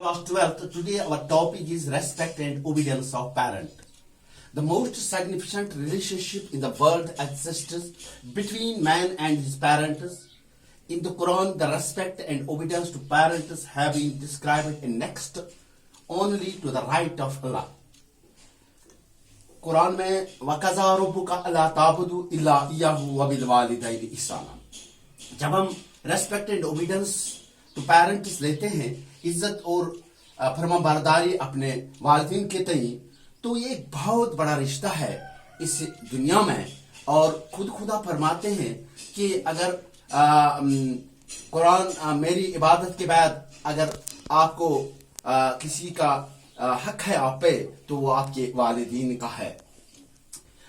Class 12th, today our topic is respect and obedience of parent. The most significant relationship in the world exists between man and his parents. In the Quran, the respect and obedience to parents have been described in next only to the right of Allah. Quran में वक़ज़ा रब्बुका अल्ला ताबुदु इल्ला इय्याहु व bill वालिदैनि इहसाना। जब हम respect and obedience to parents लेते हैं, इज्जत और फरमाबरदारी अपने वालिदैन के तई, तो ये एक बहुत बड़ा रिश्ता है इस दुनिया में। और खुदा फरमाते हैं कि अगर कुरान मेरी इबादत के बाद अगर आपको किसी का हक है आप पे, तो वो आपके वालिदीन का है।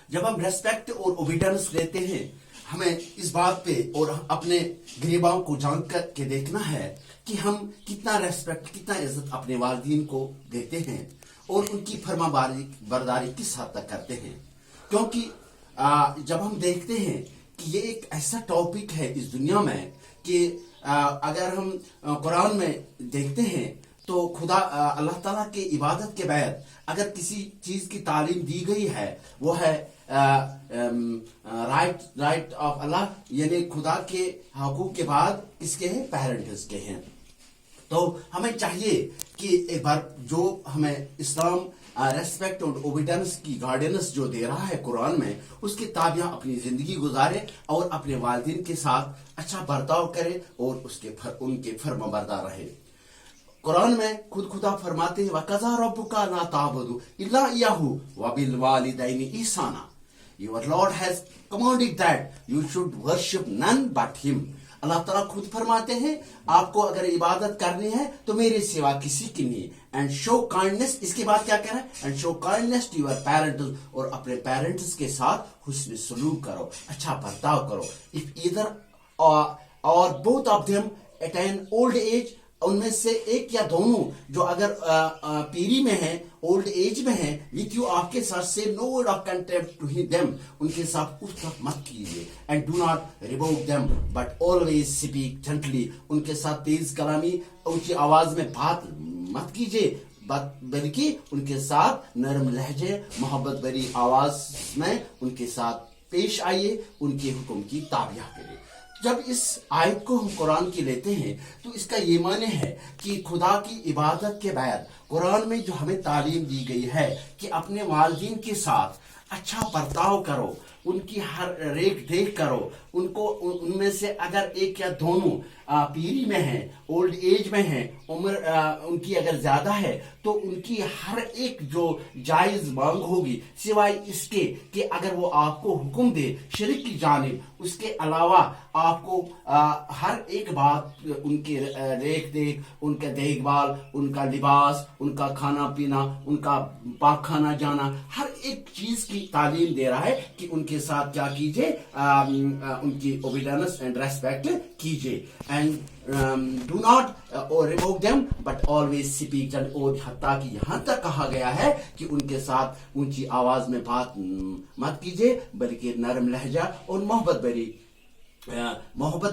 जब हम रेस्पेक्ट और ओबीडियंस लेते हैं, हमें इस बात पे और अपने गिरेबान को जान कर के देखना है कि हम कितना रेस्पेक्ट, कितना इज्जत अपने वालिदीन को देते हैं और उनकी फरमाबरदारी किस हद तक करते हैं। क्योंकि जब हम देखते हैं कि ये एक ऐसा टॉपिक है इस दुनिया में कि अगर हम कुरान में देखते हैं तो खुदा अल्लाह ताला के इबादत के बाद अगर किसी चीज की तालीम दी गई है, वो है राइट ऑफ अल्लाह, यानी खुदा के हकूक के बाद किसके हैं? पेरेंट्स के हैं। तो हमें चाहिए कि एक बार जो हमें इस्लाम रेस्पेक्ट और ओबीडियंस की गाइडेंस जो दे रहा है कुरान में, उसके ताबिया अपनी जिंदगी गुजारे और अपने वालिदैन के साथ अच्छा बर्ताव करे और उनके फरमाबरदार रहे। कुरान में खुदा फरमाते हैं वक़ज़ा रब्बुका ला ताबुदु इल्ला इय्याहु व bill वालिदैनि इहसाना। Your Lord has commanded that you should worship none but Him. अल्लाह ताला खुद फरमाते हैं आपको अगर इबादत करनी है तो मेरे सिवा किसी की नहीं। एंड शो काइंडनेस, इसके बाद क्या कह रहा है? And show kindness to your parents, और अपने पेरेंट्स के साथ हुस्न सलूक करो, अच्छा बर्ताव करो। इफ ईदर और both of them attain old age, उनमें से एक या दोनों जो अगर पीरी में है, ओल्ड एज में है, विथ यू आपके साथ से no word of contempt to them, उनके साथ उस तक मत कीजिए। And do not revoke them but always speak gently, उनके साथ तेज कलामी ऊंची आवाज में बात मत कीजिए, बल्कि उनके साथ नरम लहजे मोहब्बत भरी आवाज में उनके साथ पेश आइए, उनके हुक्म की ताबिया करिए। जब इस आयत को हम कुरान की लेते हैं तो इसका ये माने है कि खुदा की इबादत के बाद कुरान में जो हमें तालीम दी गई है कि अपने वालिदैन के साथ अच्छा बर्ताव करो, उनकी हर रेख देख करो, उनको उनमें से अगर एक या दोनों पीरी में है, ओल्ड एज में है, उम्र उनकी अगर ज्यादा है, तो उनकी हर एक जो जायज मांग होगी, सिवाय इसके कि अगर वो आपको हुक्म दे शिरक की जानिब, उसके अलावा आपको हर एक बात उनकी रेख देख, उनका देखभाल, उनका लिबास, उनका खाना पीना, उनका पाक खाना जाना, हर एक चीज की तालीम दे रहा है कि उनके साथ क्या कीजिए, उनकी ओबीडियंस एंड रेस्पेक्ट कीजिए। And do not revoke them but always speak, और हत्ता कि यहाँ तक कहा गया है कि उनके साथ ऊंची आवाज में बात मत कीजिए, बल्कि नरम लहजा और मोहब्बत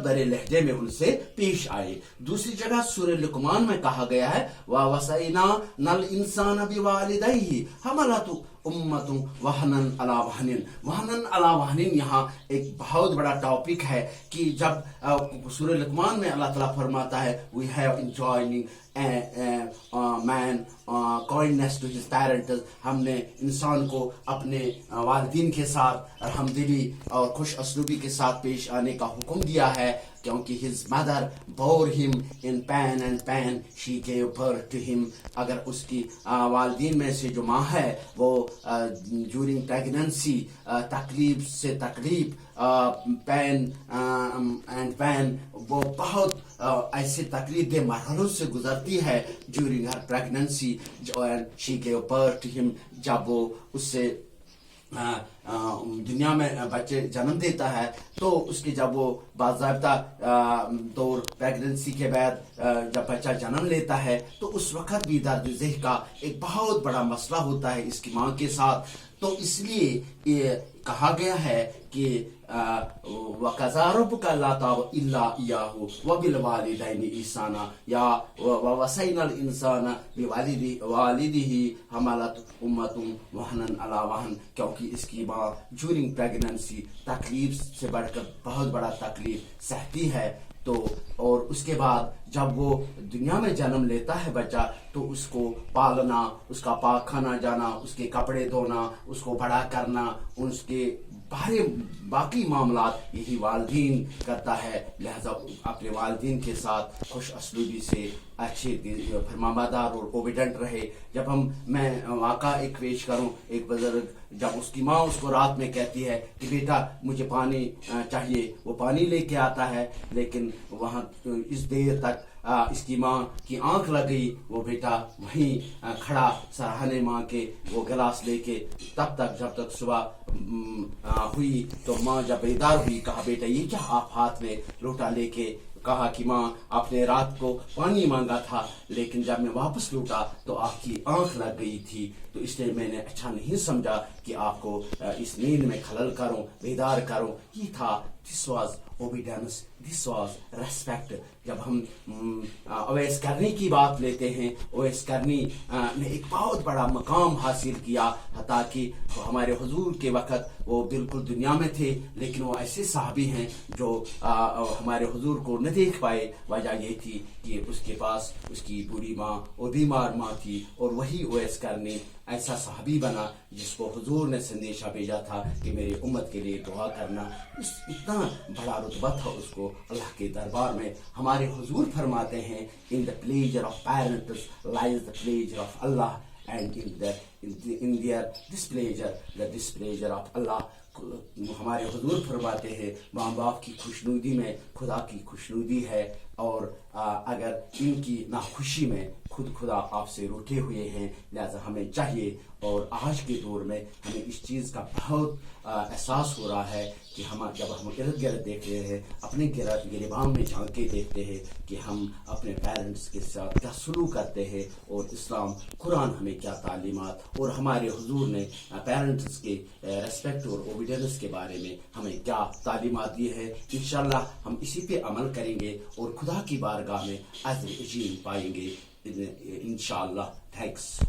भरे लहजे में उनसे पेश आए। दूसरी जगह सूरह लुकमान में कहा गया है वा वसैना नल इंसान बिवालिदैहि हमलतु उम्मतु वहनन अला वहनिन। यहाँ एक बहुत बड़ा टॉपिक है कि जब सूरह लुकमान में अल्लाह ताला फरमाता है we have enjoying man kindness to his parents, हमने इंसान को अपने वालिदैन के साथ रहमदिली और खुश असलूबी के साथ पेश आने का हुक्म दिया है, क्योंकि his mother bore him in pain and pain she gave birth to him. अगर उसकी वालिदैन में से जो माँ है वो ड्यूरिंग प्रेगनेंसी तकलीफ से तकलीफ, पैन एंड पैन, वो बहुत ऐसे तकलीफ दे मरहलों से गुजरती है during her pregnancy, and she gave birth to him, जब वो उससे दुनिया में बच्चे जन्म देता है, तो उसकी जब वो बाज़ाब्ता दौर प्रेगनेंसी के बाद जब बच्चा जन्म लेता है, तो उस वक्त भी दर्द ज़ेह का एक बहुत बड़ा मसला होता है इसकी माँ के साथ। तो इसलिए ये कहा गया है कि وَقَضَى رَبُّكَ أَلَّا تَعْبُدُوا إِلَّا إِيَّاهُ وَبِالْوَالِدَيْنِ إِحْسَانًا وَوَصَّيْنَا الْإِنسَانَ بِوَالِدِهِ حَمَلَتْهُ أُمَّهُ وَهْنًا عَلَىٰ وَهْنٍ، کیونکہ اس کی ماں ڈیورنگ پریگننسی تکلیف سے بڑھ کر بہت بڑا تکلیف سہتی ہے، تو اور اس کے بعد جب وہ دنیا میں جنم لیتا ہے بچہ تو اس کو پالنا، اس کا پاک کھانا جانا، اس کے کپڑے دھونا، اس کو بڑا کرنا، اس کے باقی معاملات یہی والدین کرتا ہے، لہذا اپنے والدین کے ساتھ خوش اسلوبی سے اچھے فرمانبردار اور اوبیڈنٹ رہے۔ جب میں واقعہ ایک پیش کروں، ایک بزرگ جب اس کی ماں اس کو رات میں کہتی ہے کہ بیٹا مجھے پانی چاہیے، وہ پانی لے کے آتا ہے، لیکن وہاں اس دیر تک اس کی ماں کی آنکھ لگ گئی، وہ بیٹا وہیں کھڑا سراہنے ماں کے وہ گلاس لے کے، تب تک جب تک صبح ہوئی تو ماں جب بیدار ہوئی کہا بیٹا یہ کیا آپ ہاتھ میں لوٹا لے کے؟ کہا کہ ماں آپ نے رات کو پانی مانگا تھا، لیکن جب میں واپس لوٹا تو آپ کی آنکھ لگ گئی تھی، تو اس لیے میں نے اچھا نہیں سمجھا کہ آپ کو اس نیند میں خلل کروں، بیدار کروں۔ یہ تھا this was obedience, this was respect. جب ہم اویس کرنی کی بات لیتے ہیں، اویس کرنی نے ایک بہت بڑا مقام حاصل کیا، حتیٰ کہ ہمارے حضور کے وقت وہ بالکل دنیا میں تھے، لیکن وہ ایسے صحابی ہیں جو ہمارے حضور کو نہ دیکھ پائے۔ وجہ یہ تھی کہ اس کے پاس اس کی بوڑھی ماں اور بیمار ماں تھی، اور وہی اویس کرنی ایسا صحابی بنا جس کو حضور نے سندیشہ بھیجا تھا کہ میری امت کے لیے دعا کرنا۔ اتنا بڑا رتبہ تھا اس کو اللہ کے دربار میں۔ ہمارے حضور فرماتے ہیں in the pleasure of parents lies the pleasure of Allah, and in their displeasure the displeasure of Allah۔ ہمارے حضور فرماتے ہیں ماں باپ کی خوشنودی میں خدا کی خوشنودی ہے، اور اگر ان کی ناخوشی میں خود خدا آپ سے روٹھے ہوئے ہیں، لہذا ہمیں چاہیے، اور آج کے دور میں ہمیں اس چیز کا بہت احساس ہو رہا ہے کہ جب ہم ارد گرد دیکھ رہے ہیں، اپنے گریبان میں جھانک کے دیکھتے ہیں کہ ہم اپنے پیرنٹس کے ساتھ کیا سلوک کرتے ہیں، اور اسلام قرآن ہمیں کیا تعلیمات اور ہمارے حضور نے پیرنٹس کے ریسپیکٹ اور اوبیڈینس کے بارے میں ہمیں کیا تعلیمات دی ہے۔ انشاءاللہ ہم اسی پہ عمل کریں گے اور خدا کی بارگاہ میں اجر عظیم پائیں گے انشاءاللہ۔ تھینکس۔